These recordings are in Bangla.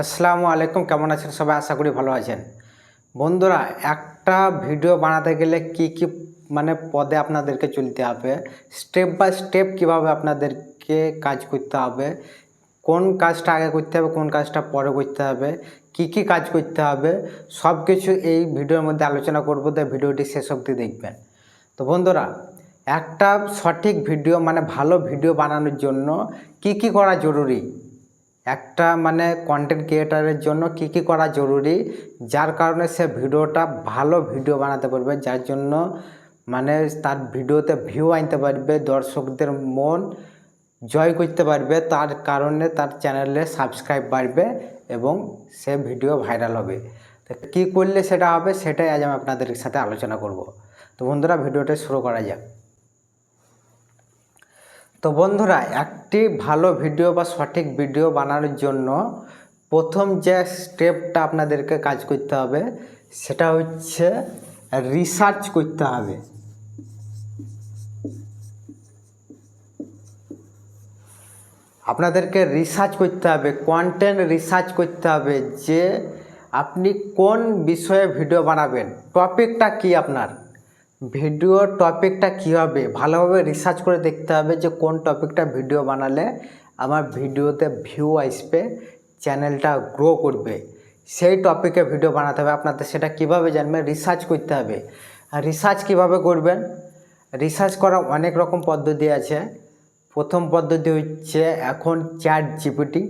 আসসালামু আলাইকুম, কেমন আছেন সবাই? আশা করি ভালো আছেন। বন্ধুরা, একটা ভিডিও বানাতে গেলে কি কি পদে আপনাদেরকে চলতে হবে, স্টেপ বাই স্টেপ কিভাবে আপনাদেরকে কাজ করতে হবে, কোন কাজটা আগে করতে হবে, কোন কাজটা পরে করতে হবে, কি কি কাজ করতে হবে, সব কিছু এই ভিডিওর মধ্যে আলোচনা করব। তাই ভিডিওটি শেষ অবধি দেখবেন। তো বন্ধুরা, একটা সঠিক ভিডিও ভালো ভিডিও বানানোর জন্য কি কি করা জরুরি, একটা কন্টেন্ট ক্রিয়েটারের জন্য কি কি করা জরুরি, যার কারণে সে ভিডিওটা ভালো ভিডিও বানাতে পারবে, যার জন্য তার ভিডিওতে ভিউ আনতে পারবে, দর্শকদের মন জয় করতে পারবে, তার কারণে তার চ্যানেলে সাবস্ক্রাইব বাড়বে এবং সে ভিডিও ভাইরাল হবে। তো কী করলে সেটা হবে, সেটাই আজ আমি আপনাদের সাথে আলোচনা করব। তো বন্ধুরা, ভিডিওটা শুরু করা যাক। তো বন্ধুরা, একটি ভালো ভিডিও বা সঠিক ভিডিও বানানোর জন্য প্রথম যে স্টেপটা আপনাদেরকে কাজ করতে হবে সেটা হচ্ছে রিসার্চ করতে হবে। আপনাদেরকে রিসার্চ করতে হবে, কন্টেন্ট রিসার্চ করতে হবে যে আপনি কোন বিষয়ে ভিডিও বানাবেন, টপিকটা কি, আপনার ভিডিও টপিকটা কী হবে, ভালোভাবে রিসার্চ করে দেখতে হবে যে কোন টপিকটা ভিডিও বানালে আমার ভিডিওতে ভিউ আসবে, চ্যানেলটা গ্রো করবে, সেই টপিকে ভিডিও বানাতে হবে। আপনাদের সেটা কিভাবে জানবেন? রিসার্চ করতে হবে। আর রিসার্চ কিভাবে করবেন? রিসার্চ করা অনেক রকম পদ্ধতি আছে। প্রথম পদ্ধতি হচ্ছে এখন চ্যাট জিপিটি,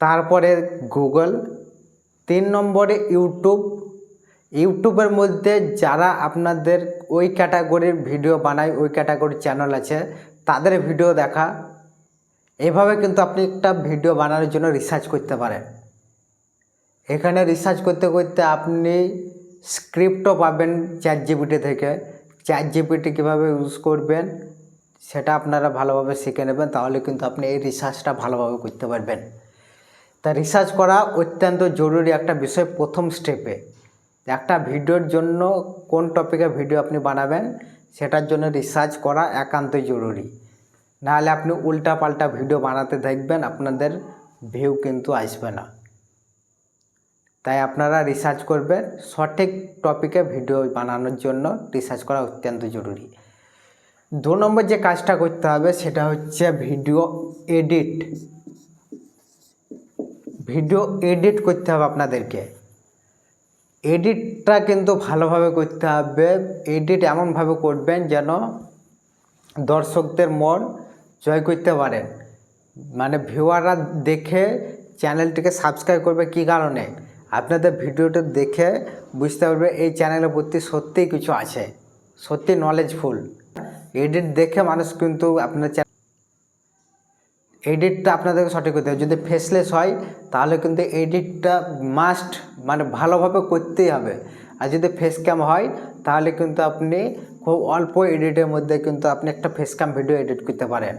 তারপরে গুগল, 3 নম্বরে ইউটিউবের মধ্যে যারা আপনাদের ওই ক্যাটাগরির ভিডিও বানায়, ওই ক্যাটাগরির চ্যানেল আছে, তাদের ভিডিও দেখা। এভাবে কিন্তু আপনি একটা ভিডিও বানানোর জন্য রিসার্চ করতে পারেন। এখানে রিসার্চ করতে করতে আপনি স্ক্রিপ্টও পাবেন চ্যাট জিপিটি থেকে। চ্যাট জিপিটি কীভাবে ইউজ করবেন সেটা আপনারা ভালোভাবে শিখে নেবেন, তাহলে কিন্তু আপনি এই রিসার্চটা ভালোভাবে করতে পারবেন। তা রিসার্চ করা অত্যন্ত জরুরি একটা বিষয়। প্রথম স্টেপে একটা ভিডিওর জন্য কোন টপিকে ভিডিও আপনি বানাবেন সেটার জন্য রিসার্চ করা একান্তই জরুরি। নাহলে আপনি উল্টাপাল্টা ভিডিও বানাতে থাকবেন, আপনাদের ভিউ কিন্তু আসবে না। তাই আপনারা রিসার্চ করবেন, সঠিক টপিকে ভিডিও বানানোর জন্য রিসার্চ করা অত্যন্ত জরুরি। 2 নম্বর যে কাজটা করতে হবে সেটা হচ্ছে ভিডিও এডিট করতে হবে আপনাদেরকে। এডিটটা কিন্তু ভালোভাবে করতে হবে। এডিট এমনভাবে করবেন যেন দর্শকদের মন জয় করতে পারেন, ভিউয়াররা দেখে চ্যানেলটিকে সাবস্ক্রাইব করবে। কী কারণে? আপনাদের ভিডিওটা দেখে বুঝতে পারবে এই চ্যানেলের প্রতি সত্যিই কিছু আছে, সত্যি নলেজফুল। এডিট দেখে মানুষ কিন্তু আপনার এডিটটা আপনাদেরকে সঠিক করতে হবে। যদি ফেসলেস হয় তাহলে কিন্তু এডিটটা মাস্ট ভালোভাবে করতেই হবে। আর যদি ফেস ক্যাম হয় তাহলে কিন্তু আপনি খুব অল্প এডিটের মধ্যে কিন্তু আপনি একটা ফেস ক্যাম ভিডিও এডিট করতে পারেন।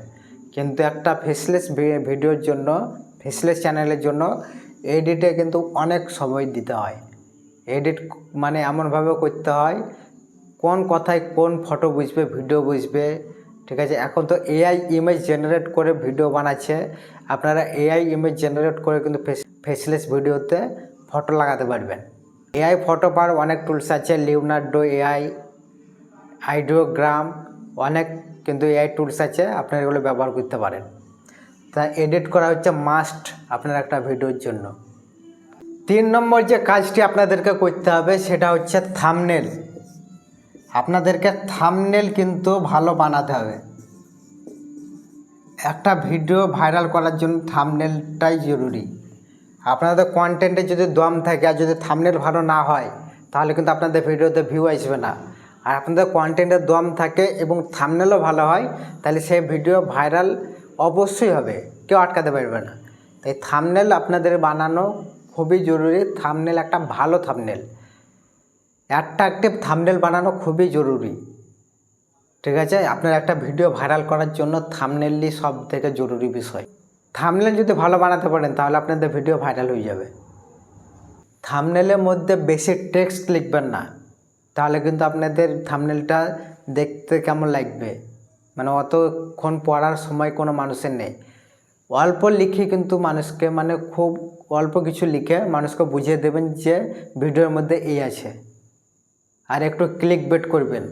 কিন্তু একটা ফেসলেস ভিডিওর জন্য, ফেসলেস চ্যানেলের জন্য এডিটে কিন্তু অনেক সময় দিতে হয়। এডিট এমনভাবে করতে হয় কোন কথায় কোন ফটো বুঝবে, ভিডিও বুঝবে। ঠিক আছে, এখন তো এআই ইমেজ জেনারেট করে ভিডিও বানাচ্ছে। আপনারা এআই ইমেজ জেনারেট করে কিন্তু ফেসলেস ভিডিওতে ফটো লাগাতে পারবেন। এআই ফটো পাওয়ার অনেক টুলস আছে, লিওনার্ডো এআই, আইডিওগ্রাম, অনেক কিন্তু এআই টুলস আছে, আপনারা এগুলো ব্যবহার করতে পারেন। তা এডিট করা হচ্ছে মাস্ট আপনার একটা ভিডিওর জন্য। 3 নম্বর যে কাজটি আপনাদেরকে করতে হবে সেটা হচ্ছে থাম্বনেল। আপনাদেরকে থাম্বনেল কিন্তু ভালো বানাতে হবে। একটা ভিডিও ভাইরাল করার জন্য থাম্বনেলটাই জরুরি। আপনাদের কন্টেন্টে যদি দম থাকে আর যদি থাম্বনেল ভালো না হয় তাহলে কিন্তু আপনাদের ভিডিওতে ভিউ আসবে না। আর আপনাদের কন্টেন্টের দম থাকে এবং থাম্বনেলও ভালো হয় তাহলে সেই ভিডিও ভাইরাল অবশ্যই হবে, কেউ আটকাতে পারবে না। তাই থাম্বনেল আপনাদের বানানো খুবই জরুরি। থাম্বনেল একটা ভালো থাম্বনেল, অ্যাট্রাকটিভ থাম্বনেল বানানো খুবই জরুরি। ঠিক আছে, আপনার একটা ভিডিও ভাইরাল করার জন্য থাম্বনেলই সব থেকে জরুরি বিষয়। থাম্বনেল যদি ভালো বানাতে পারেন তাহলে আপনাদের ভিডিও ভাইরাল হয়ে যাবে। থাম্বনেলের মধ্যে বেশি টেক্সট লিখবেন না, তাহলে কিন্তু আপনাদের থাম্বনেলটা দেখতে কেমন লাগবে, অতক্ষণ পড়ার সময় কোনো মানুষের নেই। অল্প লিখে কিন্তু মানুষকে খুব অল্প কিছু লিখে মানুষকে বুঝিয়ে দেবেন যে ভিডিওর মধ্যে এই আছে। আর একটু ক্লিক বেট করবেন,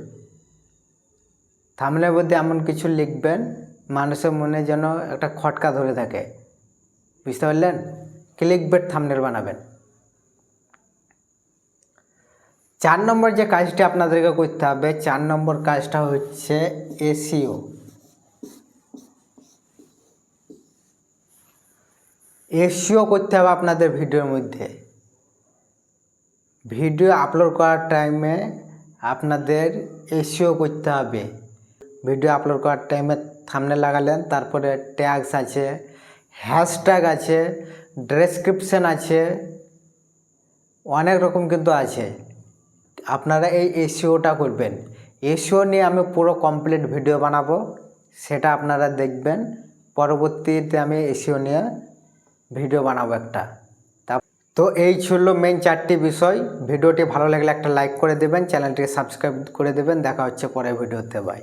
থাম্বনেলের মধ্যে এমন কিছু লিখবেন মানুষের মনে যেন একটা খটকা ধরে থাকে, বুঝতে পারলেন? ক্লিক বেট থাম্বনেল বানাবেন। 4 নম্বর যে কাজটি আপনাদেরকে করতে হবে, 4 নম্বর কাজটা হচ্ছে এসইও। এসইও করতে হবে আপনাদের ভিডিওর মধ্যে। ভিডিও আপলোড করার টাইমে আপনাদের এসইও করতে হবে। ভিডিও আপলোড করার টাইমে থাম্বনেল লাগালেন, তারপরে ট্যাগস আছে, হ্যাশট্যাগ আছে, ডেসক্রিপশন আছে, অনেক রকম কিন্তু আছে। আপনারা এই এসইওটা করবেন। এসইও নিয়ে আমি পুরো কমপ্লিট ভিডিও বানাবো, সেটা আপনারা দেখবেন। পরবর্তীতে আমি এসইও নিয়ে ভিডিও বানাবো একটা। তো এই ছিল মেন 4টি বিষয়। ভিডিওটি ভালো লাগলে একটা লাইক করে দেবেন, চ্যানেলটিকে সাবস্ক্রাইব করে দেবেন। দেখা হচ্ছে পরের ভিডিওতে, বাই।